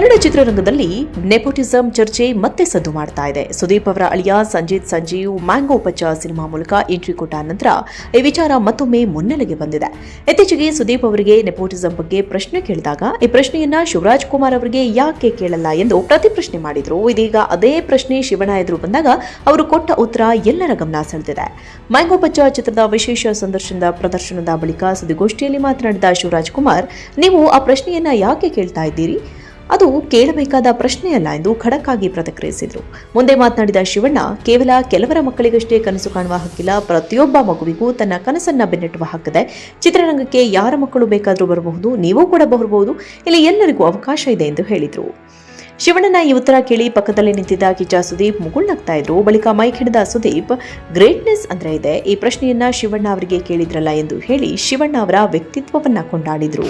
ಕನ್ನಡ ಚಿತ್ರರಂಗದಲ್ಲಿ ನೆಪೋಟಿಸಂ ಚರ್ಚೆ ಮತ್ತೆ ಸದ್ದು ಮಾಡ್ತಾ ಇದೆ. ಸುದೀಪ್ ಅವರ ಅಳಿಯ ಸಂಜೀವ್ ಮ್ಯಾಂಗೋ ಪಚ್ಚ ಸಿನಿಮಾ ಮೂಲಕ ಎಂಟ್ರಿ ಕೊಟ್ಟ ನಂತರ ಈ ವಿಚಾರ ಮತ್ತೊಮ್ಮೆ ಮುನ್ನೆಲೆಗೆ ಬಂದಿದೆ. ಇತ್ತೀಚೆಗೆ ಸುದೀಪ್ ಅವರಿಗೆ ನೆಪೋಟಿಸಂ ಬಗ್ಗೆ ಪ್ರಶ್ನೆ ಕೇಳಿದಾಗ ಈ ಪ್ರಶ್ನೆಯನ್ನ ಶಿವರಾಜ್ ಕುಮಾರ್ ಅವರಿಗೆ ಯಾಕೆ ಕೇಳಲ್ಲ ಎಂದು ಪ್ರತಿಪ್ರಶ್ನೆ ಮಾಡಿದ್ರು. ಇದೀಗ ಅದೇ ಪ್ರಶ್ನೆ ಶಿವಣ್ಣ ಎದುರು ಬಂದಾಗ ಅವರು ಕೊಟ್ಟ ಉತ್ತರ ಎಲ್ಲರ ಗಮನ ಸೆಳೆದಿದೆ. ಮ್ಯಾಂಗೋ ಪಚ್ಚ ಚಿತ್ರದ ವಿಶೇಷ ಪ್ರದರ್ಶನದ ಬಳಿಕ ಸುದ್ದಿಗೋಷ್ಠಿಯಲ್ಲಿ ಮಾತನಾಡಿದ ಶಿವರಾಜ್ ಕುಮಾರ್, ನೀವು ಆ ಪ್ರಶ್ನೆಯನ್ನ ಯಾಕೆ ಕೇಳ್ತಾ ಇದ್ದೀರಿ? ಅದು ಕೇಳಬೇಕಾದ ಪ್ರಶ್ನೆಯಲ್ಲ ಎಂದು ಖಡಕ್ ಆಗಿ ಪ್ರತಿಕ್ರಿಯಿಸಿದರು. ಮುಂದೆ ಮಾತನಾಡಿದ ಶಿವಣ್ಣ, ಕೇವಲ ಕೆಲವರ ಮಕ್ಕಳಿಗಷ್ಟೇ ಕನಸು ಕಾಣುವ ಹಕ್ಕಿಲ್ಲ, ಪ್ರತಿಯೊಬ್ಬ ಮಗುವಿಗೂ ತನ್ನ ಕನಸನ್ನ ಬೆನ್ನಟ್ಟುವ ಹಕ್ಕಿದೆ. ಚಿತ್ರರಂಗಕ್ಕೆ ಯಾರ ಮಕ್ಕಳು ಬೇಕಾದರೂ ಬರಬಹುದು, ನೀವೂ ಕೂಡ ಬರಬಹುದು, ಇಲ್ಲಿ ಎಲ್ಲರಿಗೂ ಅವಕಾಶ ಇದೆ ಎಂದು ಹೇಳಿದರು. ಶಿವಣ್ಣನ ಈ ಉತ್ತರ ಕೇಳಿ ಪಕ್ಕದಲ್ಲಿ ನಿಂತಿದ್ದ ಕಿಚ್ಚ ಸುದೀಪ್ ಮುಗುಳ್ನಗ್ತಾ ಇದ್ರು. ಬಳಿಕ ಮೈಕ್ ಹಿಡಿದ ಸುದೀಪ್, ಗ್ರೇಟ್ನೆಸ್ ಅಂದ್ರೆ ಇದೆ, ಈ ಪ್ರಶ್ನೆಯನ್ನ ಶಿವಣ್ಣ ಅವರಿಗೆ ಕೇಳಿದ್ರಲ್ಲ ಎಂದು ಹೇಳಿ ಶಿವಣ್ಣ ಅವರ ವ್ಯಕ್ತಿತ್ವವನ್ನ ಕೊಂಡಾಡಿದ್ರು.